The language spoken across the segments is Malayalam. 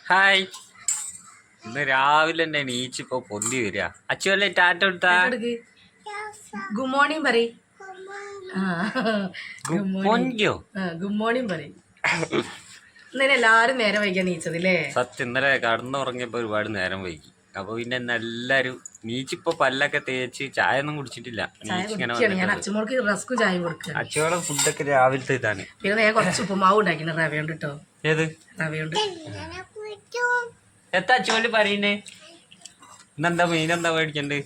ഹായ്. ഇന്ന് രാവിലെ തന്നെ നീച്ചിപ്പോ പൊന്തി വരിക. അച്ചുവല്ലേ ടാറ്റ കൊടുത്താ? ഗുഡ് മോർണിംഗ് പറയ്. ഗുഡ് മോർണിംഗ് പറയ്. ഇന്നലെ എല്ലാരും നേരം വൈകിയാ നീച്ചതില്ലേ? സത്യം, ഇന്നലെ കടന്നുറങ്ങിയപ്പോ ഒരുപാട് നേരം വൈകി. അപ്പൊ പിന്നെ എല്ലാരും നീച്ചിപ്പോ പല്ലൊക്കെ തേച്ച് ചായ ഒന്നും കുടിച്ചിട്ടില്ല. ഞാൻ അച്ഛമോൾക്ക് റസ്കും ചായ കൊടുക്കുക. അച്ചുവോളെ ഫുഡൊക്കെ രാവിലത്തെ ഇതാണ്. പിന്നെ ഞാൻ കുറച്ച് ഉപ്പുമാവ് ഉണ്ടാക്കിന റവയുണ്ട് കേട്ടോ. ഏത് റവയുണ്ട്? എത്താ അച്ചുവോല് പറയുന്നേ? ഇന്നെന്താ മീനെന്താ മേടിക്കണ്ട്?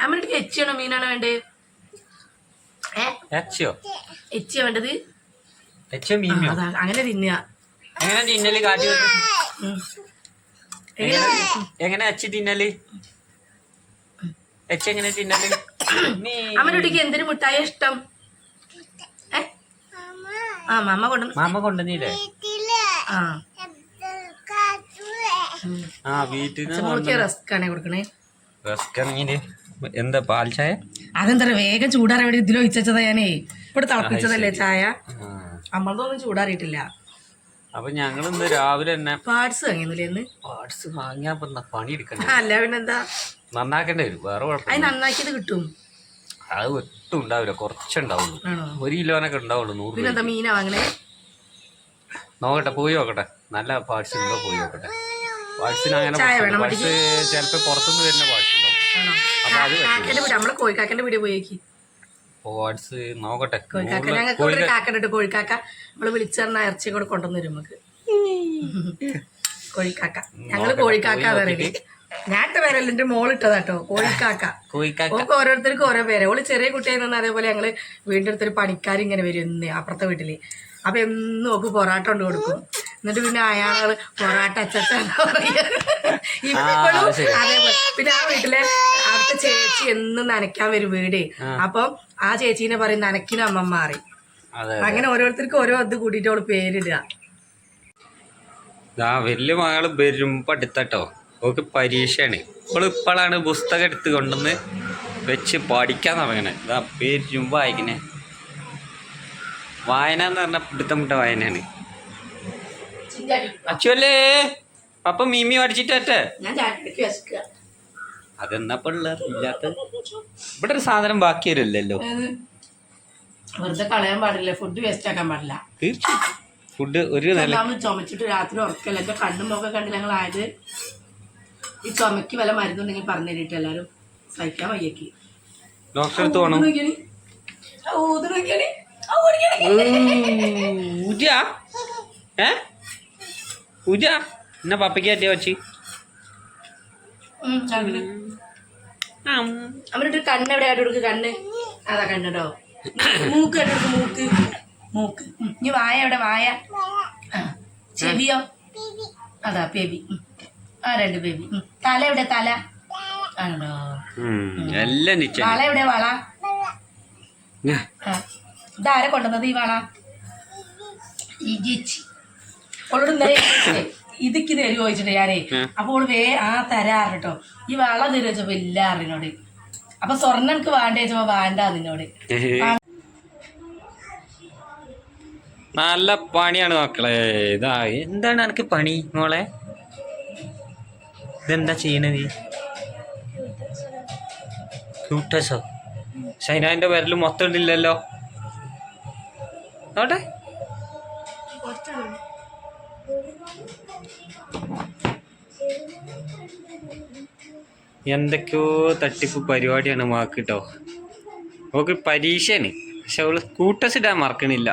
അമ്മക്ക് എച്ചിയാണോ മീനാണോ വേണ്ടേ? എച്ചിയോ? എച്ചിയാ വേണ്ടത്? എച്ചിയോ മീനോ? അങ്ങനെ തിന്നുക. എങ്ങനെ തിന്നല്? കാറ്റ് എങ്ങനെ അച്ചി തിന്നല്? എച്ചി എങ്ങനെ തിന്നല്? അമ്മനുട്ടിക്ക് എന്തിനു മിഠായി ഇഷ്ടം? മാമ കൊണ്ടുവന്നില്ലേ? വീട്ടിൽ റസ്ക് ആണേ കൊടുക്കണേ. റസ്ക് ആണെങ്കില് എന്താ പാൽ ചായ? അതെന്താ വേഗം ചൂടാറാൻ വേണ്ടി ഇതിൽ ഒഴിച്ചതാ ഞാനേ. ഇവിടെ തിളപ്പിച്ചതല്ലേ ചായ. നമ്മളതൊന്നും ചൂടാറിയിട്ടില്ല. അപ്പൊ ഞങ്ങൾ ഇന്ന് രാവിലെ തന്നെ പാർട്സ് വാങ്ങിയൊന്നുമില്ലേ? പാർട്സ് വാങ്ങിയാ പണി എടുക്കണ്ട. അല്ല പിന്നെന്താ, നന്നാക്കേണ്ടി വരും. വേറെ കുഴപ്പം. അത് നന്നാക്കിയത് കിട്ടും. അത് ഒട്ടും ഉണ്ടാവില്ല, കുറച്ചുണ്ടാവുള്ളൂ. 1 കിലോനൊക്കെ ഉണ്ടാവുള്ളൂ. 100 പിന്നെന്താ മീനാ വാങ്ങണേ? നോക്കട്ടെ, പോയി നോക്കട്ടെ. നല്ല പാർട്സ് ഉണ്ടോ പോയി നോക്കട്ടെ. പാർട്സിന് അങ്ങനെ ചിലപ്പോ പുറത്തുനിന്ന് വരുന്ന പാർട്സ് ഉണ്ടാവും. അപ്പൊ അത് നമ്മള് കോഴിക്കാക്കന്റെ വീഡിയോ പോയേക്ക്. പാർട്സ് നോക്കട്ടെ. കോഴിക്കാക്ക ഞങ്ങൾക്ക് കാക്കണ്ടിട്ട് കോഴിക്കാക്ക നമ്മള് വിളിച്ചു പറഞ്ഞ ഇറച്ചി കൂടെ കൊണ്ടുവന്ന് വരും നമുക്ക്. കോഴിക്കാക്ക, ഞങ്ങള് കോഴിക്കാക്ക പറയല്. ഞാട്ട് പേരല്ല, എന്റെ മോളിട്ടതാട്ടോ കോഴിക്കാക്ക. ഓക്ക് ഓരോരുത്തർക്കും ഓരോ പേര്. ഓള് ചെറിയ കുട്ടിയായി നിന്ന് അതേപോലെ ഞങ്ങള് വീടിന്റെ അടുത്തൊരു പണിക്കാർ ഇങ്ങനെ വരും എന്ന് അപ്പുറത്തെ വീട്ടില്. അപ്പൊ എന്നും ഓക്ക് പൊറാട്ട കൊണ്ട് കൊടുക്കും. എന്നിട്ട് പിന്നെ അയാള് പൊറാട്ട അച്ചാന്ന് പറയാ. ഇപ്പോഴും അതേപോലെ. പിന്നെ ആ വീട്ടിലെ അവിടുത്തെ ചേച്ചി എന്നും നനയ്ക്കാൻ വരും വീട്. അപ്പം ആ ചേച്ചീനെ പറയും നനക്കിന് അമ്മ മാറി. അങ്ങനെ ഓരോരുത്തർക്കും ഓരോ ഇത് കൂട്ടിയിട്ട് അവള് പേരിടുക. വലിയ മകള് വരും പഠിത്തട്ടോ. ഓക്ക് പരീക്ഷയാണ്. ഇപ്പോഴാണ് പുസ്തകം എടുത്ത് കൊണ്ടുവന്ന് വെച്ച് പഠിക്കാൻ തുടങ്ങണേ. ഇതാ പേരും വായിക്കണേ. വായന എന്ന് പറഞ്ഞാൽ പിടുത്തമിട്ട വായനയാണ്. അച്ചുവല്ലേ പപ്പ മീമി പഠിച്ചിട്ടേ? അതെന്നാ പിള്ളേരില്ലാത്ത ഇവിടെ ഒരു സാധനം ബാക്കി വരില്ലല്ലോ. വെറുതെ കളയാൻ പാടില്ല, ഫുഡ് വേസ്റ്റ് ആക്കാൻ പാടില്ല. തീർച്ചയായും ഫുഡ് ഒരു ചുമച്ചിട്ട് രാത്രി ഉറക്കല്ല. എന്റെ കണ്ണും മുഖം കണ്ടില്ല ഞങ്ങളായത്. ഈ ചുമക്ക് വല്ല മരുന്നുണ്ടെങ്കിൽ പറഞ്ഞു തരിട്ട് എല്ലാരും. സഹിക്കാൻ വയ്യക്ക്. ഡോക്ടറെ അടുത്ത് പോകണം. എന്നാ പപ്പയ്ക്ക് പറ്റിയ വെച്ച് അവരുടെ കണ്ണ് എവിടെ ആയിട്ട് കൊടുക്ക്? കണ്ണ് അതാ കണ്ണോ. മൂക്ക് കണ്ടെടുക്ക്. മൂക്ക് മൂക്ക്. ഇനി വായ എവിടെ? വായ. ചെവിയോ? അതാ ബേബി. ആ 2 ബേബി. തല എവിടെ? തല ആണോ? വള എവിടെ? വള. ഇതാരെ കൊണ്ടുവന്നത് ഈ വള? ഇജിച്ച്. അവളോട് ഇന്നലെ ഇതൊക്കെ തരുമോ ചോദിച്ചിട്ട് ഞാനേ. അപ്പൊ അവള് തരാറ് കേട്ടോ. ഈ വള തരുമോ ചോദിച്ചപ്പോ ഇല്ല അറിനോട്. അപ്പൊ സ്വർണ്ണം എനിക്ക് വേണ്ട ചോദിച്ചപ്പോ വേണ്ട നിന്നോട്. നല്ല പണിയാണ് മക്കളെ. ഇതാ എന്താണ് എനിക്ക് പണി മോളെ? ഇതെന്താ ചെയ്യണത്? ക്യൂട്ടസോ? ഷൈനാന്റെ പേരിൽ മൊത്തം ഇല്ലല്ലോ. നോട്ടെ. എന്തൊക്കെയോ തട്ടിപ്പ് പരിപാടിയാണ് മാക്ക് കേട്ടോ. അവൾക്ക് പരീക്ഷയാണ്. പക്ഷെ അവള് സ്കൂട്ടസ് ഇടാൻ മറക്കണില്ല.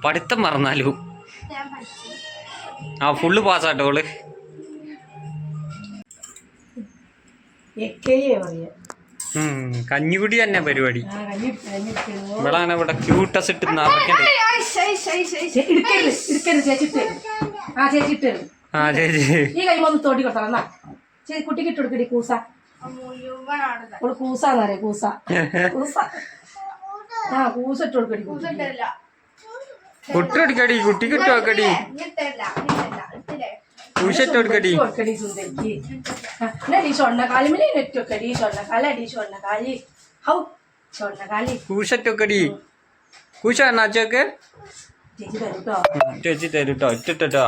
പഠിത്തം മറന്നാലും ഫുള്ള് പാസ്സാട്ടോ അവള്. കഞ്ഞിക്കുടി തന്നെ പരിപാടി. ഇവിടാണ് ഇവിടെ ക്യൂട്ടസ് ഇട്ട് നടക്കണ്ടേ. കുട്ടിക്ക് ഇട്ട് കൊടുക്കടി കൂസ. കൂസാന്നറിയ കൂസ. കൂസ കൂസ ഇട്ട് കൊടുക്കടി. കുട്ടിക്കടി കുട്ടിക്ക് ഇട്ട് വെക്കടി. കൂശിട്ടൊടുക്കടി. കൂശട്ടൊക്കടി. കൂശ നാച്ചൊക്കെ ചേച്ചി തരൂട്ടോ. ഇട്ടിട്ടോ.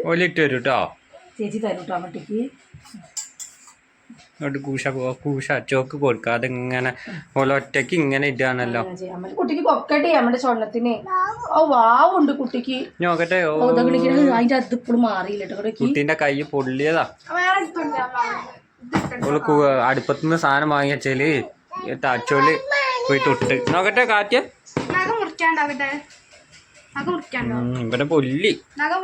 ഓലിട്ട് വരും കേട്ടോ. ചേച്ചി തരും കേട്ടോ അമ്മട്ടിക്ക്. കൂഷ ചോക്ക് കൊടുക്കാതെ ഇങ്ങനെ ഒറ്റക്ക് ഇങ്ങനെ ഇട്ടാണല്ലോ. കുട്ടിക്ക് പൊക്കട്ടെ നമ്മുടെ സ്വർണ്ണത്തിന്. ഓ വാവുണ്ട് കുട്ടിക്ക്. നോക്കട്ടെ. അതിന്റെ അത് ഇപ്പോഴും മാറിയില്ല. കുട്ടീന്റെ കൈ പൊള്ളിയതാ. അടുപ്പത്തുനിന്ന് സാധനം വാങ്ങി വെച്ചാല് തച്ചോല് പോയി തൊട്ട് നോക്കട്ടെ. കാറ്റ് ഇവിടെ പൊല്ലി നഖം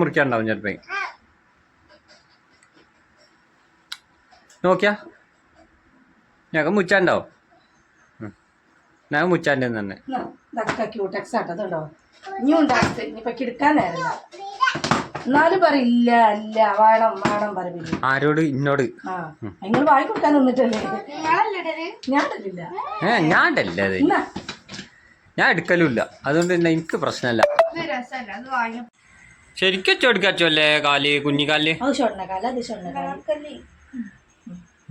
മുറിക്കാണ്ടാവും ചിലപ്പോ. നോക്കിയാ നഖം മുച്ചാണ്ടാവും. നഖം മുച്ചാൻ്റെ തന്നെ. എന്നാലും പറയില്ല അല്ല വേണം വേണം പറയില്ല. ആരോട്? ഇന്നോട്. നിങ്ങൾ വായി കൊടുക്കാൻ നിന്നിട്ടല്ലേ? ഞാൻ ഇടല്ലേ അത്. ഞാൻ എടുക്കലുമില്ല, അതുകൊണ്ട് തന്നെ എനിക്ക് പ്രശ്നമല്ല. ശരിക്കും വെച്ചോടുക്കല്ലേ കാല്, കുഞ്ഞിക്കാല്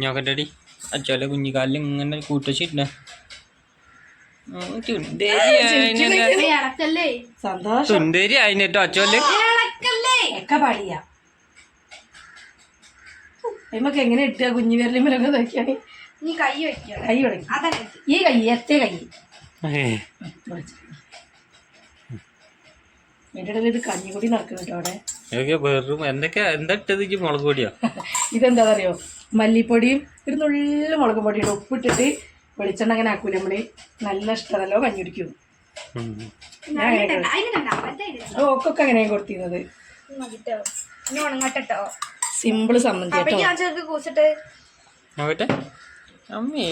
നോക്കട്ടെടി. അച്ചോലെ കുഞ്ഞിക്കാലിൽ ഇങ്ങനെ കൂട്ടിച്ചിട്ട സുന്ദരി ആയിട്ടോ അച്ചോല്. നമുക്ക് എങ്ങനെ ഇട്ടുക കുഞ്ഞു വിരലിമലൊക്കെ നോക്കിയാണ്. കൈ ഈ കൈ എത്തേ കൈ എന്റെ ഇടയിൽ ഇത് കഞ്ഞിപ്പൊടി നടക്കുന്നുണ്ടോ അവിടെ? വെറും എന്തൊക്കെയാ എന്താ ഇട്ടത്? മുളക് പൊടിയോ? ഇതെന്താ അറിയോ? മല്ലിപ്പൊടിയും ഒരു നുള്ള മുളക് പൊടിയുടെ ഉപ്പിട്ടിട്ട് വെളിച്ചെണ്ണ അങ്ങനെ ആക്കൂല നമ്മള്. നല്ല ഇഷ്ടമല്ലോ കഞ്ഞി കുടിക്കും. ഓക്കൊക്കെ അങ്ങനെയാണ് കൊടുത്തിരുന്നത്. സിമ്പിള് സമ്മതി. അമ്മേ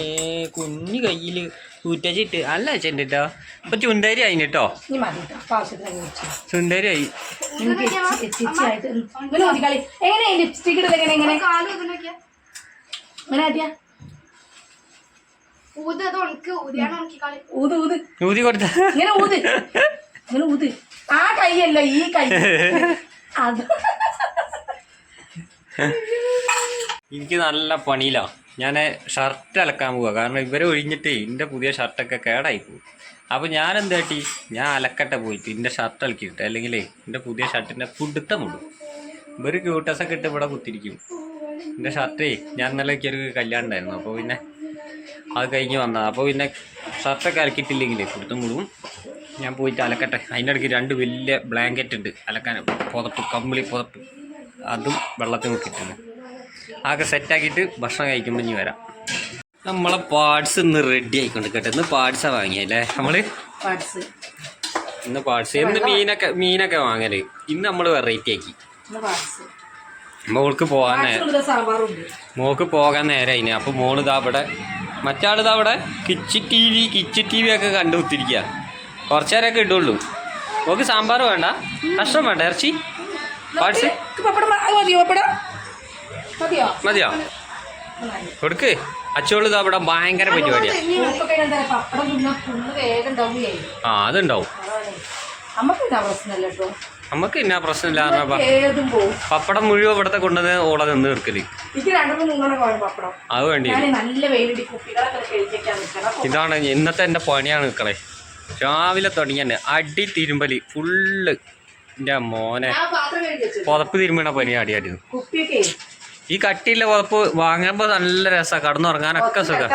കുഞ്ഞു കയ്യില് കൂറ്റച്ചിട്ട് അല്ല ചെണ്ടിട്ടോ. അപ്പൊ ചുണ്ടരി ആയിട്ടോ. ചുണ്ടരി ആയി. എങ്ങനെ ലിപ്സ്റ്റിക് ഇടത്? എങ്ങനെ എങ്ങനെ ഊതി കൊടുത്ത ഇങ്ങനെ ഊത്, ഇങ്ങനെ ഊത്. ആ കൈയല്ല ഈ കൈ. അത് എനിക്ക് നല്ല പണിയിലാ. ഞാൻ ഷർട്ട് അലക്കാൻ പോവുക. കാരണം ഇവരെ ഒഴിഞ്ഞിട്ട് എൻ്റെ പുതിയ ഷർട്ടൊക്കെ കേടായി പോകും. അപ്പോൾ ഞാൻ എന്താ കാട്ടി, ഞാൻ അലക്കട്ടെ പോയിട്ട് എൻ്റെ ഷർട്ട് അലക്കിയിട്ട്, അല്ലെങ്കിൽ എൻ്റെ പുതിയ ഷർട്ടിൻ്റെ പുടുത്തം മുടും. ഇവർ ക്യൂട്ടസൊക്കെ ഇട്ട് ഇവിടെ കുത്തിരിക്കും. എൻ്റെ ഷർട്ടേ ഞാൻ ഇന്നലെ ഒരു കല്യാണം ഉണ്ടായിരുന്നു. അപ്പോൾ പിന്നെ അത് കഴിഞ്ഞ് വന്നതാണ്. അപ്പോൾ പിന്നെ ഷർട്ടൊക്കെ അലക്കിയിട്ടില്ലെങ്കിൽ പുടുത്തം മുടും. ഞാൻ പോയിട്ട് അലക്കട്ടെ. അതിൻ്റെ ഇടയ്ക്ക് 2 വലിയ ബ്ലാങ്കറ്റ് ഉണ്ട് അലക്കാൻ, പുതപ്പ്, കമ്പിളി പുതപ്പ്. അതും വെള്ളത്തിൽ നോക്കിയിട്ടുണ്ട്. ആകെ സെറ്റാക്കിയിട്ട് ഭക്ഷണം കഴിക്കുമ്പോൾ ഇനി വരാം. നമ്മളെ പാർട്സ് ഇന്ന് റെഡി ആയിക്കൊണ്ട് കേട്ടോ. ഇന്ന് പാർട്സാണ് വാങ്ങിയല്ലേ നമ്മള്. ഇന്ന് പാർട്സ്. ഇന്ന് മീനൊക്കെ വാങ്ങല്. ഇന്ന് നമ്മൾ വെറൈറ്റി ആക്കി. മോൾക്ക് പോകാൻ നേരമായി. അപ്പോൾ മോള് ഇതാ ഇവിടെ, മറ്റാളിതാ അവിടെ കിച്ച് ടി വി ഒക്കെ കണ്ടു കുത്തിരിക്കുക. കുറച്ചു നേരമൊക്കെ ഇടുള്ളൂ. മോൾക്ക് സാമ്പാർ വേണ്ട, കഷ്ണം വേണ്ട, ഇറച്ചി പാർട്സ് മതിയോ? കൊടുക്ക്. അച്ചോള് ഇതാ ഇവിടെ ഭയങ്കര പരിപാടിയാ. ആ അതുണ്ടാവും. നമുക്ക് ഇന്ന പ്രശ്നമില്ല. പപ്പടം മുഴുവൻ ഇവിടത്തെ കൊണ്ടുവന്ന് ഓളെ നിന്ന് തീർക്കല്. അത് വേണ്ടി. ഇതാണ് ഇന്നത്തെ എൻ്റെ പണിയാണ് നിൽക്കണേ. രാവിലെ തുടങ്ങിയ അടി തിരുമ്പല് ഫുള്ള്. എൻ്റെ മോനെ പുതപ്പ് തിരുമ്പണ പണി അടിയായിരുന്നു. ഈ കട്ടിയുള്ള പുതപ്പ് വാങ്ങുമ്പോൾ നല്ല രസമാണ്, കടന്നുറങ്ങാനൊക്കെ സുഖം.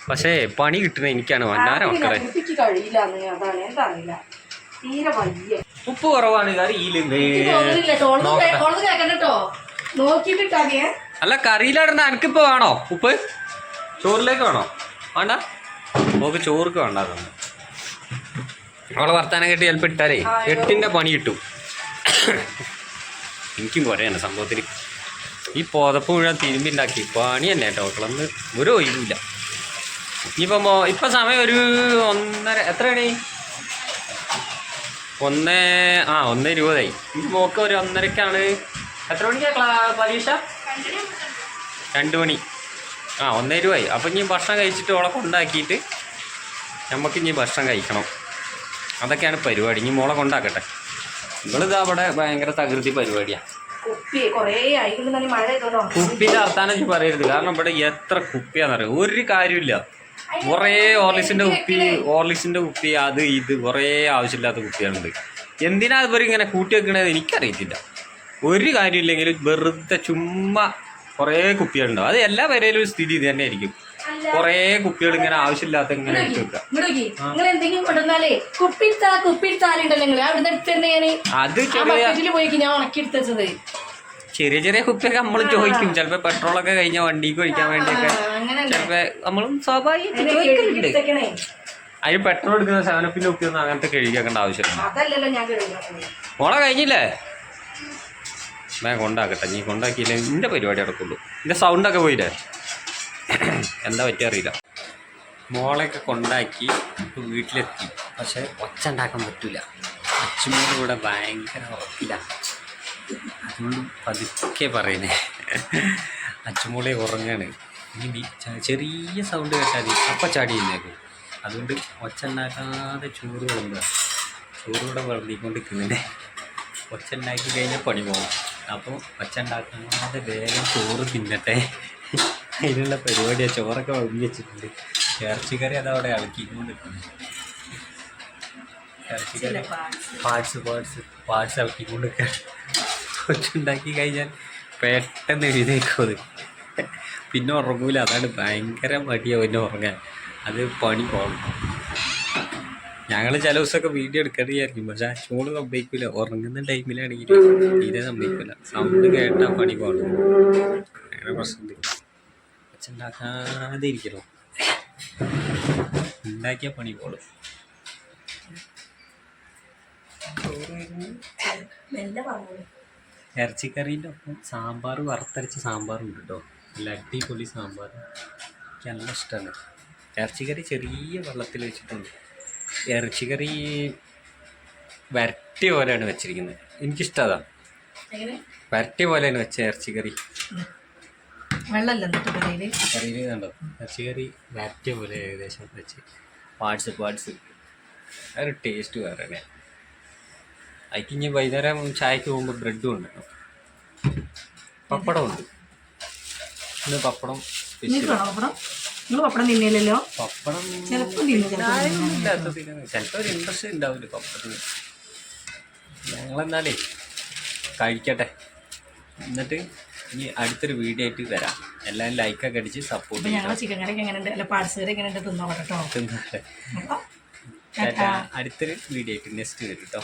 പക്ഷേ പണി കിട്ടുന്ന എനിക്കാണ് വല്ലാതെ മക്കളെ. ഉപ്പ് കുറവാണ് കറിയില്. അല്ല കറിയിലിടണ്ട. എനിക്കിപ്പോ വേണോ ഉപ്പ്? ചോറിലേക്ക് വേണോ? വേണ്ട, നോക്ക് ചോർക്ക് വേണ്ട. അതൊന്നും അവളെ വർത്താനം കേട്ട് ചിലപ്പോൾ ഇട്ടാലേ 8ന്റെ പണി കിട്ടും. എനിക്കും കുറയാണ് സംഭവത്തിൽ. ഈ പുതപ്പ് മുഴുവൻ തിരുമ്പിണ്ടാക്കി പണി തന്നെ കേട്ടോ. മക്കളൊന്ന് ഒരു ഒഴിവില്ല. ഇപ്പം സമയം ഒരു 1:30. എത്ര മണി? 1:20. ഈ മോക്ക് ഒരു 1:30ക്കാണ്. എത്ര മണിക്കാണ് പരീക്ഷ? 2 മണി. 1:20. അപ്പം ഇനി ഭക്ഷണം കഴിച്ചിട്ട് ഓളെ കൊണ്ടാക്കിയിട്ട് നമുക്ക് ഇനി ഭക്ഷണം കഴിക്കണം. അതൊക്കെയാണ് പരിപാടി. ഇനി മോളെ കൊണ്ടാക്കട്ടെ. ഇവളിതാ അവിടെ ഭയങ്കര തകൃതി പരിപാടിയാണ്. കുപ്പിൻ്റെ വർത്താനം പറയരുത്. കാരണം ഇവിടെ എത്ര കുപ്പിയാണെന്നറിയാം. ഒരു കാര്യമില്ല. കുറേ ഓർലിക്സിന്റെ കുപ്പി അത് ഇത് കുറേ ആവശ്യമില്ലാത്ത കുപ്പികളുണ്ട്. എന്തിനാ ഇവരിങ്ങനെ കൂട്ടി വെക്കണത് എനിക്കറിയത്തില്ല. ഒരു കാര്യമില്ലെങ്കിലും വെറുതെ ചുമ്മാ കുറേ കുപ്പികളുണ്ടാവും. അത് എല്ലാ പേരേലും സ്ഥിതി ഇത് തന്നെ ആയിരിക്കും. കുറേ കുപ്പികൾ ഇങ്ങനെ ആവശ്യമില്ലാത്ത ഇങ്ങനെ എടുത്ത് വെക്കുക. നിങ്ങൾ എന്തെങ്കിലും കൊണ്ടുവന്നാലേ കുപ്പിടുത്താലുണ്ടല്ലോ അത് പോയി ഞാൻ ഉണക്കിയെടുത്തത്. ചെറിയ ചെറിയ കുപ്പിയൊക്കെ നമ്മൾ ചോദിക്കും. ചിലപ്പോ പെട്രോളൊക്കെ കഴിഞ്ഞ വണ്ടിക്ക് ഒഴിക്കാൻ വേണ്ടിയൊക്കെ ചിലപ്പോ നമ്മളും സ്വാഭാവികം ചോദിക്കുന്നുണ്ട്. അതിന് പെട്രോൾ എടുക്കുന്ന സെവനപ്പിന്റെ കുപ്പിയൊന്നും അങ്ങനത്തെ കഴുകിയാക്കേണ്ട ആവശ്യമില്ല. ഓണ കഴിഞ്ഞില്ലേ? ഞാൻ കൊണ്ടാക്കട്ടെ. നീ കൊണ്ടാക്കിയില്ലേ നിന്റെ പരിപാടി നടക്കുള്ളൂ. നിന്റെ സൗണ്ടൊക്കെ പോയില്ലേ? എന്താ പറ്റിയ അറിയില്ല. മോളെയൊക്കെ കൊണ്ടാക്കി വീട്ടിലെത്തി. പക്ഷെ ഒച്ച ഉണ്ടാക്കാൻ പറ്റൂല. അച്ഛനോട് കൂടെ ഭയങ്കര ഉറപ്പില്ല. അതുകൊണ്ട് പതുക്കെ പറയുന്നേ. അച്ഛമോളെ ഉറങ്ങാണ്. ഇനി ചെറിയ സൗണ്ട് കേട്ടാൽ അപ്പം ചാടി ഇന്നേക്കും. അതുകൊണ്ട് ഒച്ച ഉണ്ടാക്കാതെ ചോറ് വിളമ്പുക. ചോറൂടെ വിളമ്പിക്കൊണ്ടിരിക്കുന്നതിൻ്റെ ഒച്ച ഉണ്ടാക്കി കഴിഞ്ഞാൽ പണി പോകും. അപ്പോൾ ഒച്ച ഉണ്ടാക്കാതെ വേഗം ചോറ് തിന്നട്ടെ. അതിനുള്ള പരിപാടിയാണ്. ചോറൊക്കെ വിളമ്പി വെച്ചിട്ടുണ്ട്. ഇറച്ചിക്കറി അതവിടെ ഇളക്കിക്കൊണ്ടിരിക്കുന്നത്. ഇറച്ചിക്കറി പാർട്സ് ഇളക്കിക്കൊണ്ടിരിക്കുക. ഒച്ചുണ്ടാക്കി കഴിഞ്ഞാൽ പെട്ടെന്ന് എഴുതേക്കും. അത് പിന്നെ ഉറങ്ങൂല. അതാണ് ഭയങ്കര മടിയാവും പിന്നെ ഉറങ്ങാൻ. അത് പണി പോകണം. ഞങ്ങൾ ചില ദിവസമൊക്കെ വീഡിയോ എടുക്കറിയായിരിക്കും. പക്ഷെ ആ ചോള് സമ്മതിക്കില്ല. ഉറങ്ങുന്ന ടൈമിലാണെങ്കിൽ തീരെ സമ്മതിക്കില്ല. സൗണ്ട് കേട്ടാൽ പണി പോകണം. അങ്ങനെ പ്രശ്നമുണ്ട്. ഒച്ചുണ്ടാക്കാതെ ഇരിക്കണോ? ഉണ്ടാക്കിയാൽ പണി പോകണം. ഇറച്ചിക്കറീൻ്റെ ഒപ്പം സാമ്പാർ, വറുത്തരച്ച സാമ്പാറുണ്ട് കേട്ടോ. നല്ല അടിപൊളി സാമ്പാർ. എനിക്ക് നല്ല ഇഷ്ടമാണ്. ഇറച്ചിക്കറി ചെറിയ വെള്ളത്തിൽ വെച്ചിട്ടുണ്ട്. ഇറച്ചിക്കറി വരട്ടിയ പോലെയാണ് വെച്ചിരിക്കുന്നത്. എനിക്കിഷ്ടം അതാണ്. വരട്ടിയ പോലെയാണ് വെച്ച ഇറച്ചിക്കറി. കറിയിൽ കണ്ടോ? ഇറച്ചിക്കറി വരട്ടിയ പോലെ ഏകദേശം വെച്ച് പാർട്സ് അതൊരു ടേസ്റ്റ് വേറെ തന്നെ. അതിക്ക് ഇനി വൈകുന്നേരം ചായക്ക് പോകുമ്പോൾ ബ്രെഡും ഉണ്ട്. പപ്പടമുണ്ട്. ഇന്ന് പപ്പടം പപ്പടം തിന്നില്ലല്ലോ. പപ്പടം ചിലപ്പോൾ ചിലപ്പോൾ ഒരു ഇൻട്രസ്റ്റ് ഉണ്ടാവില്ല പപ്പടത്തിന്. ഞങ്ങളെന്നാലേ കഴിക്കട്ടെ. എന്നിട്ട് ഇനി അടുത്തൊരു വീഡിയോ ആയിട്ട് വരാം. എല്ലാവരും ലൈക്കൊക്കെ അടിച്ച് സപ്പോർട്ട് ചെയ്യാം. ചിക്കൻ കറിക്ക് എങ്ങനെയുണ്ട്, പാർട്സ് കറി എങ്ങനെയുണ്ട് തിന്നോട്ടെ. അടുത്തൊരു വീഡിയോ ആയിട്ട് നെക്സ്റ്റ് വരും കേട്ടോ.